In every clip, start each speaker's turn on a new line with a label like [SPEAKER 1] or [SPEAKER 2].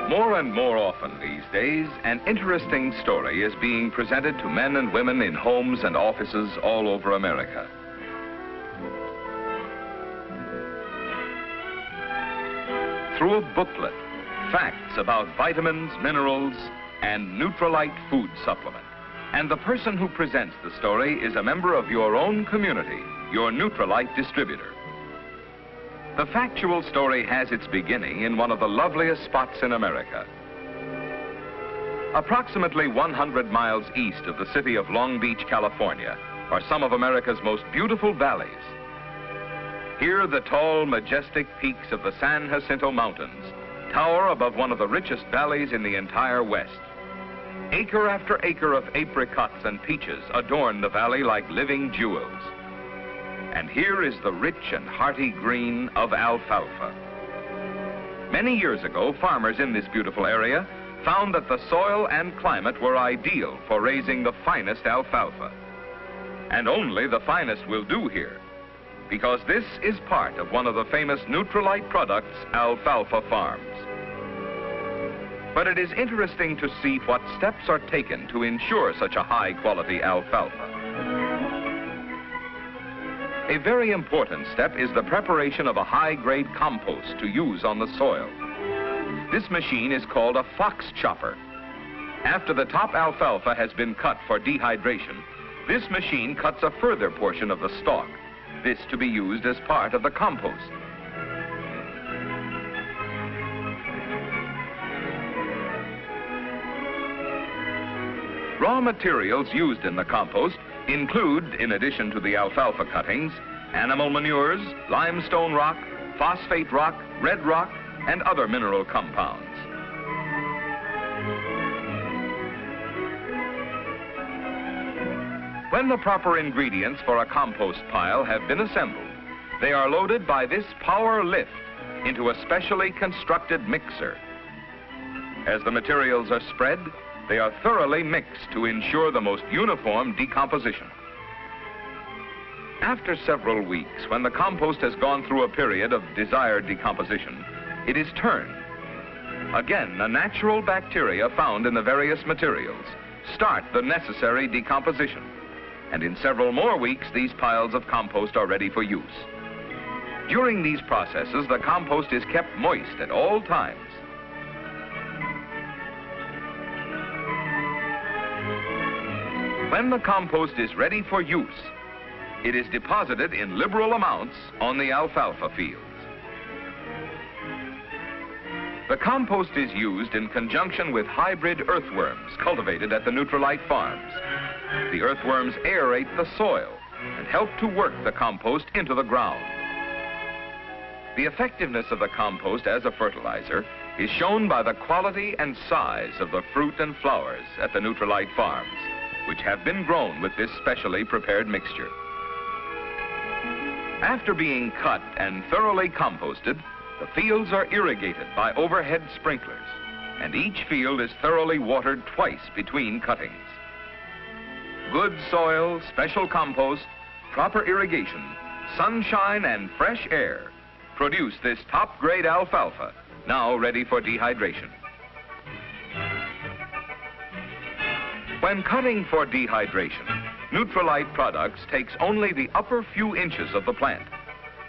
[SPEAKER 1] More and more often these days, an interesting story is being presented to men and women in homes and offices all over America. Through a booklet, facts about vitamins, minerals, and Nutrilite food supplement. And the person who presents the story is a member of your own community, your Nutrilite distributor. The factual story has its beginning in one of the loveliest spots in America. Approximately 100 miles east of the city of Long Beach, California, are some of America's most beautiful valleys. Here, the tall, majestic peaks of the San Jacinto Mountains tower above one of the richest valleys in the entire West. Acre after acre of apricots and peaches adorn the valley like living jewels. And here is the rich and hearty green of alfalfa. Many years ago, farmers in this beautiful area found that the soil and climate were ideal for raising the finest alfalfa. And only the finest will do here, because this is part of one of the famous Nutrilite products, alfalfa farms. But it is interesting to see what steps are taken to ensure such a high-quality alfalfa. A very important step is the preparation of a high-grade compost to use on the soil. This machine is called a fox chopper. After the top alfalfa has been cut for dehydration, this machine cuts a further portion of the stalk, this to be used as part of the compost. Raw materials used in the compost include, in addition to the alfalfa cuttings, animal manures, limestone rock, phosphate rock, red rock, and other mineral compounds. When the proper ingredients for a compost pile have been assembled, they are loaded by this power lift into a specially constructed mixer. As the materials are spread, they are thoroughly mixed to ensure the most uniform decomposition. After several weeks, when the compost has gone through a period of desired decomposition, it is turned. Again, the natural bacteria found in the various materials start the necessary decomposition. And in several more weeks, these piles of compost are ready for use. During these processes, the compost is kept moist at all times. When the compost is ready for use, it is deposited in liberal amounts on the alfalfa fields. The compost is used in conjunction with hybrid earthworms cultivated at the Nutrilite farms. The earthworms aerate the soil and help to work the compost into the ground. The effectiveness of the compost as a fertilizer is shown by the quality and size of the fruit and flowers at the Nutrilite farms, which have been grown with this specially prepared mixture. After being cut and thoroughly composted, the fields are irrigated by overhead sprinklers, and each field is thoroughly watered twice between cuttings. Good soil, special compost, proper irrigation, sunshine, and fresh air produce this top-grade alfalfa, now ready for dehydration. When cutting for dehydration, Nutrilite Products takes only the upper few inches of the plant.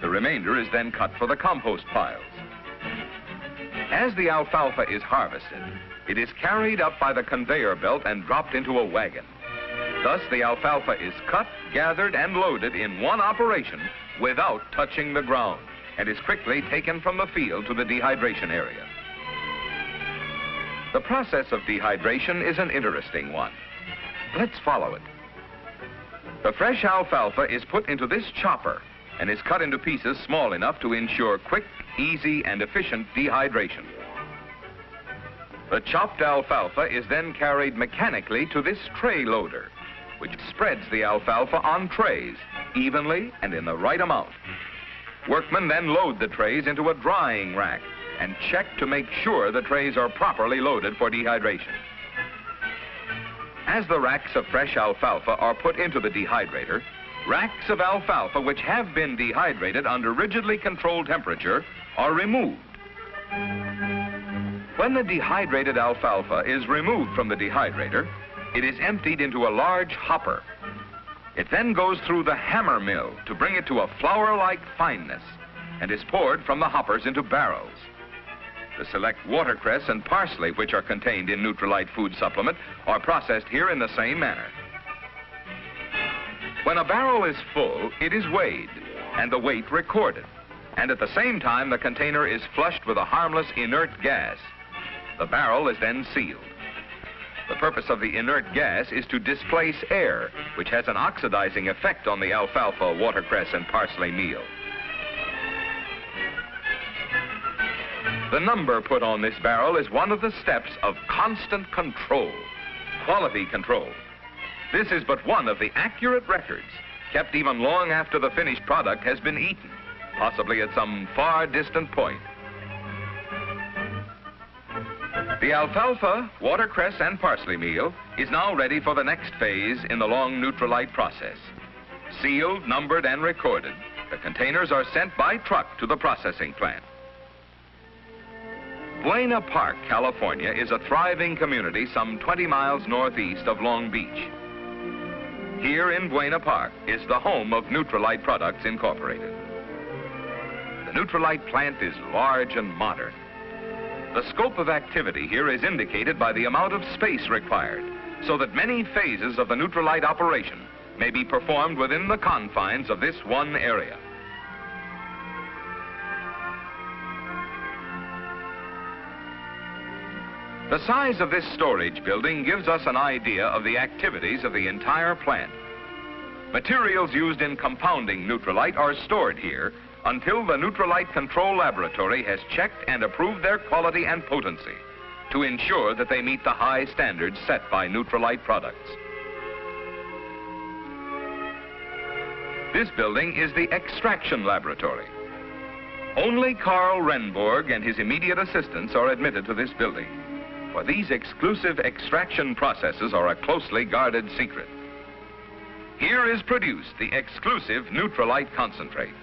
[SPEAKER 1] The remainder is then cut for the compost piles. As the alfalfa is harvested, it is carried up by the conveyor belt and dropped into a wagon. Thus, the alfalfa is cut, gathered, and loaded in one operation without touching the ground, and is quickly taken from the field to the dehydration area. The process of dehydration is an interesting one. Let's follow it. The fresh alfalfa is put into this chopper and is cut into pieces small enough to ensure quick, easy, and efficient dehydration. The chopped alfalfa is then carried mechanically to this tray loader, which spreads the alfalfa on trays evenly and in the right amount. Workmen then load the trays into a drying rack and check to make sure the trays are properly loaded for dehydration. As the racks of fresh alfalfa are put into the dehydrator, racks of alfalfa which have been dehydrated under rigidly controlled temperature are removed. When the dehydrated alfalfa is removed from the dehydrator, it is emptied into a large hopper. It then goes through the hammer mill to bring it to a flour-like fineness and is poured from the hoppers into barrels. The select watercress and parsley, which are contained in Nutrilite food supplement, are processed here in the same manner. When a barrel is full, it is weighed and the weight recorded. And at the same time, the container is flushed with a harmless inert gas. The barrel is then sealed. The purpose of the inert gas is to displace air, which has an oxidizing effect on the alfalfa, watercress, and parsley meal. The number put on this barrel is one of the steps of constant control, quality control. This is but one of the accurate records kept even long after the finished product has been eaten, possibly at some far distant point. The alfalfa, watercress, and parsley meal is now ready for the next phase in the long Nutrilite process. Sealed, numbered, and recorded, the containers are sent by truck to the processing plant. Buena Park, California is a thriving community some 20 miles northeast of Long Beach. Here in Buena Park is the home of Nutrilite Products Incorporated. The Nutrilite plant is large and modern. The scope of activity here is indicated by the amount of space required, so that many phases of the Nutrilite operation may be performed within the confines of this one area. The size of this storage building gives us an idea of the activities of the entire plant. Materials used in compounding Nutrilite are stored here until the Nutrilite Control Laboratory has checked and approved their quality and potency to ensure that they meet the high standards set by Nutrilite products. This building is the Extraction Laboratory. Only Carl Renborg and his immediate assistants are admitted to this building, for these exclusive extraction processes are a closely guarded secret. Here is produced the exclusive Nutrilite concentrate.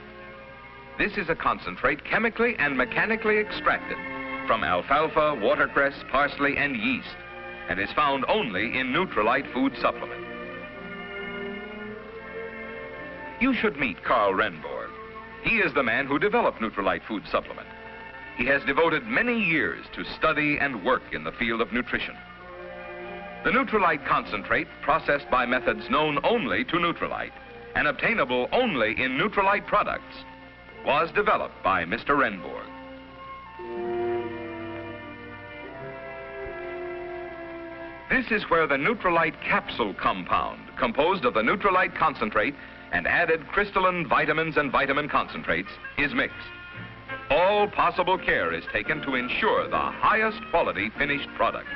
[SPEAKER 1] This is a concentrate chemically and mechanically extracted from alfalfa, watercress, parsley, and yeast, and is found only in Nutrilite food supplement. You should meet Carl Renborg. He is the man who developed Nutrilite food supplement. He has devoted many years to study and work in the field of nutrition. The Nutrilite concentrate, processed by methods known only to Nutrilite and obtainable only in Nutrilite products, was developed by Mr. Renborg. This is where the Nutrilite capsule compound, composed of the Nutrilite concentrate and added crystalline vitamins and vitamin concentrates, is mixed. All possible care is taken to ensure the highest quality finished product.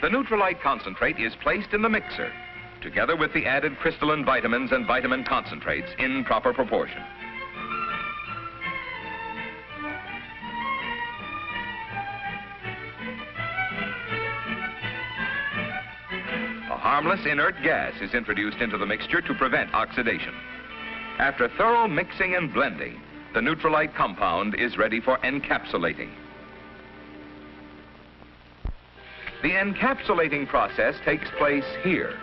[SPEAKER 1] The Nutrilite concentrate is placed in the mixer, together with the added crystalline vitamins and vitamin concentrates in proper proportion. A harmless inert gas is introduced into the mixture to prevent oxidation. After thorough mixing and blending, the Nutrilite compound is ready for encapsulating. The encapsulating process takes place here.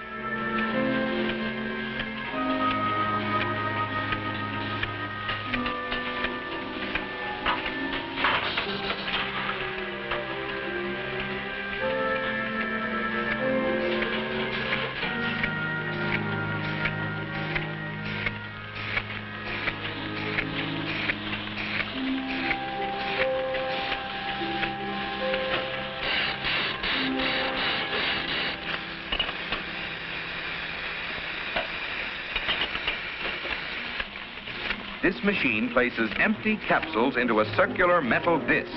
[SPEAKER 1] This machine places empty capsules into a circular metal disc.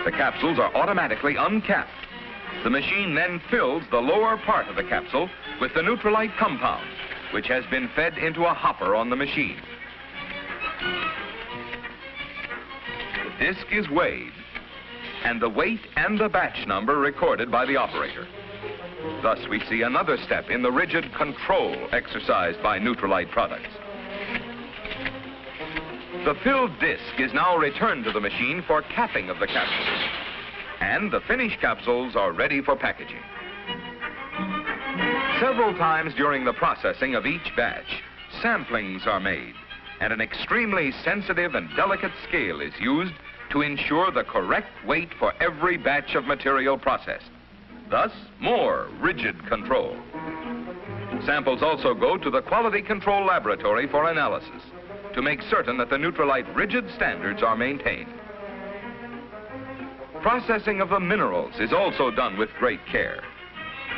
[SPEAKER 1] The capsules are automatically uncapped. The machine then fills the lower part of the capsule with the Nutrilite compound, which has been fed into a hopper on the machine. The disc is weighed. and the weight and the batch number recorded by the operator. Thus, we see another step in the rigid control exercised by Neutralite products. The filled disc is now returned to the machine for capping of the capsules, and the finished capsules are ready for packaging. Several times during the processing of each batch, samplings are made, and an extremely sensitive and delicate scale is used to ensure the correct weight for every batch of material processed. Thus, more rigid control. Samples also go to the Quality Control Laboratory for analysis to make certain that the Neutralite rigid standards are maintained. Processing of the minerals is also done with great care.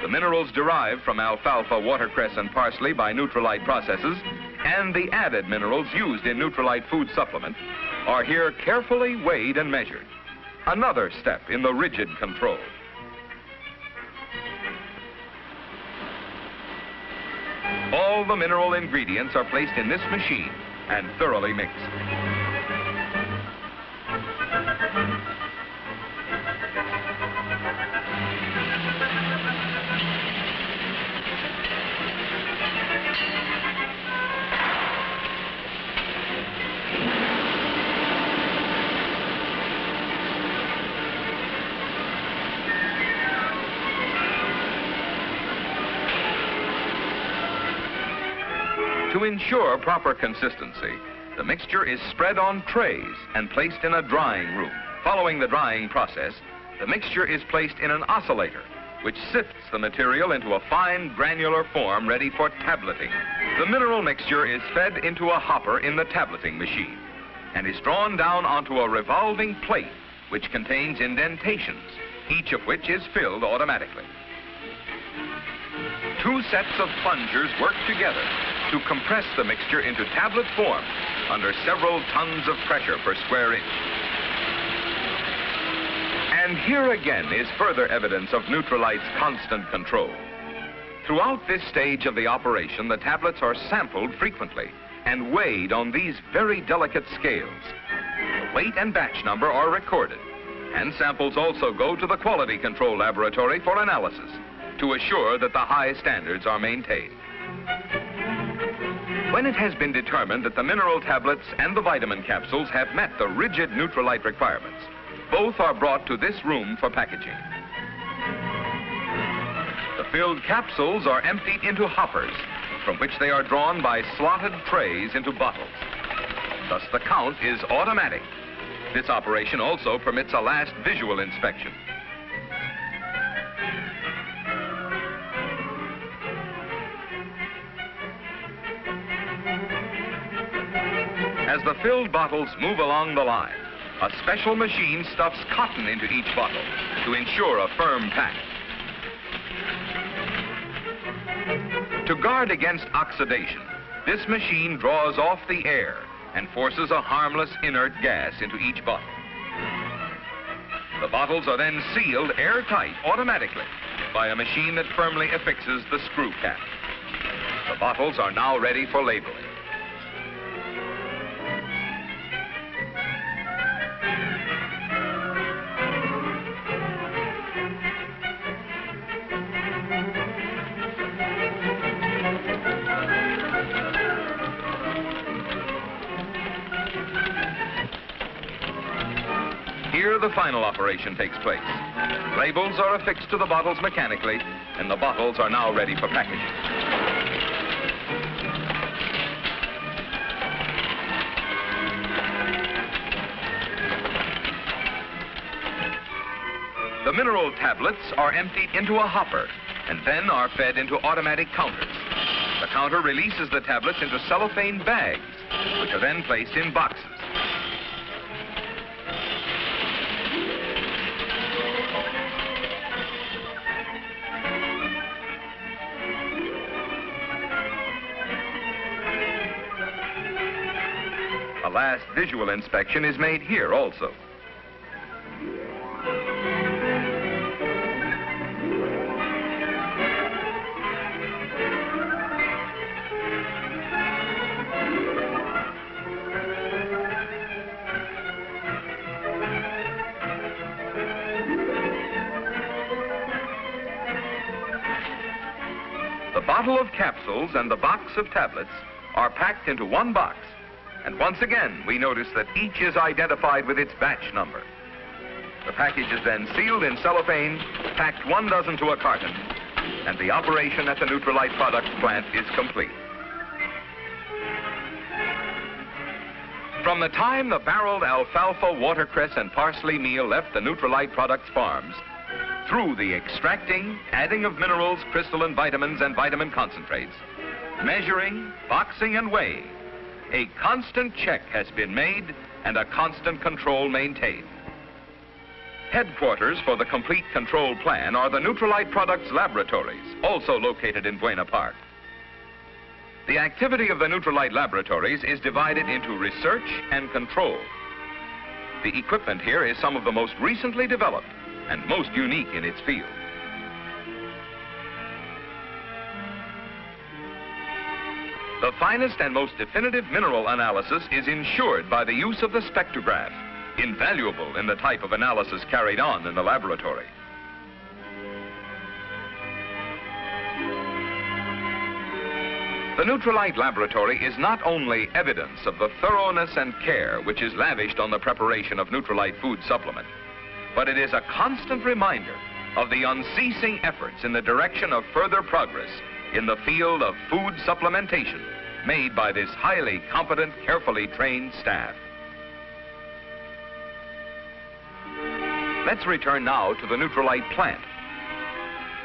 [SPEAKER 1] The minerals derived from alfalfa, watercress, and parsley by Neutralite processes and the added minerals used in Neutralite food supplement are here carefully weighed and measured. Another step in the rigid control. All the mineral ingredients are placed in this machine and thoroughly mixed. To ensure proper consistency, the mixture is spread on trays and placed in a drying room. Following the drying process, the mixture is placed in an oscillator, which sifts the material into a fine granular form ready for tableting. The mineral mixture is fed into a hopper in the tableting machine and is drawn down onto a revolving plate which contains indentations, each of which is filled automatically. Two sets of plungers work together to compress the mixture into tablet form under several tons of pressure per square inch. And here again is further evidence of Neutralite's constant control. Throughout this stage of the operation, the tablets are sampled frequently and weighed on these very delicate scales. The weight and batch number are recorded, and samples also go to the Quality Control Laboratory for analysis to assure that the high standards are maintained. When it has been determined that the mineral tablets and the vitamin capsules have met the rigid Neutralite requirements, both are brought to this room for packaging. The filled capsules are emptied into hoppers, from which they are drawn by slotted trays into bottles. Thus, the count is automatic. This operation also permits a last visual inspection. As the filled bottles move along the line, a special machine stuffs cotton into each bottle to ensure a firm pack. To guard against oxidation, this machine draws off the air and forces a harmless inert gas into each bottle. The bottles are then sealed airtight automatically by a machine that firmly affixes the screw cap. The bottles are now ready for labeling. Here, the final operation takes place. Labels are affixed to the bottles mechanically, and the bottles are now ready for packaging. The mineral tablets are emptied into a hopper and then are fed into automatic counters. The counter releases the tablets into cellophane bags, which are then placed in boxes. A last visual inspection is made here also. bottle of capsules and the box of tablets are packed into one box. And once again, we notice that each is identified with its batch number. The package is then sealed in cellophane, packed 1 dozen to a carton, and the operation at the Nutrilite Products plant is complete. From the time the barreled alfalfa, watercress, and parsley meal left the Nutrilite Products farms, through the extracting, adding of minerals, crystalline vitamins, and vitamin concentrates, measuring, boxing, and weighing, a constant check has been made and a constant control maintained. Headquarters for the complete control plan are the Nutrilite Products Laboratories, also located in Buena Park. The activity of the Nutrilite Laboratories is divided into research and control. The equipment here is some of the most recently developed and most unique in its field. The finest and most definitive mineral analysis is ensured by the use of the spectrograph, invaluable in the type of analysis carried on in the laboratory. The Nutrilite Laboratory is not only evidence of the thoroughness and care which is lavished on the preparation of Nutrilite food supplement, but it is a constant reminder of the unceasing efforts in the direction of further progress in the field of food supplementation made by this highly competent, carefully trained staff. Let's return now to the Nutrilite plant.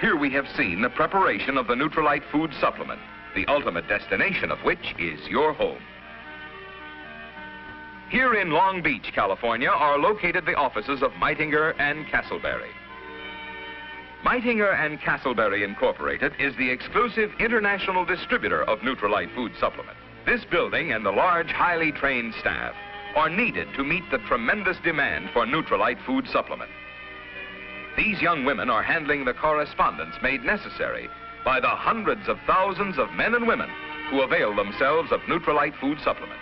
[SPEAKER 1] Here we have seen the preparation of the Nutrilite food supplement, the ultimate destination of which is your home. Here in Long Beach, California, are located the offices of Meitinger and Castleberry. Meitinger and Castleberry Incorporated is the exclusive international distributor of Nutrilite food supplement. This building and the large, highly trained staff are needed to meet the tremendous demand for Nutrilite food supplement. These young women are handling the correspondence made necessary by the hundreds of thousands of men and women who avail themselves of Nutrilite food supplement.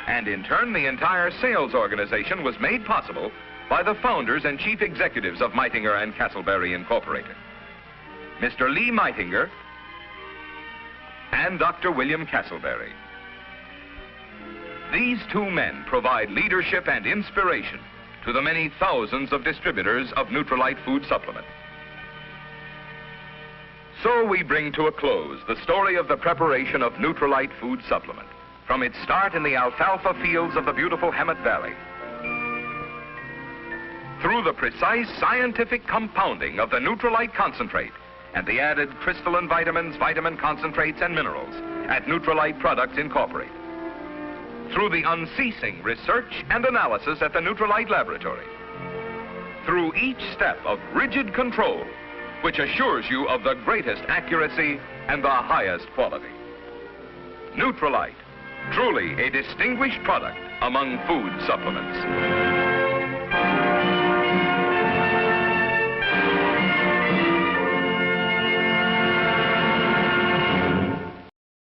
[SPEAKER 1] And in turn, the entire sales organization was made possible by the founders and chief executives of Meitinger and Castleberry Incorporated, Mr. Lee Meitinger and Dr. William Castleberry. These two men provide leadership and inspiration to the many thousands of distributors of Nutrilite food supplement. So we bring to a close the story of the preparation of Nutrilite food supplement, from its start in the alfalfa fields of the beautiful Hemet Valley, through the precise scientific compounding of the Nutrilite concentrate and the added crystalline vitamins, vitamin concentrates, and minerals at Nutrilite Products Incorporated, through the unceasing research and analysis at the Nutrilite Laboratory, through each step of rigid control which assures you of the greatest accuracy and the highest quality. Nutrilite, truly a distinguished product among food supplements.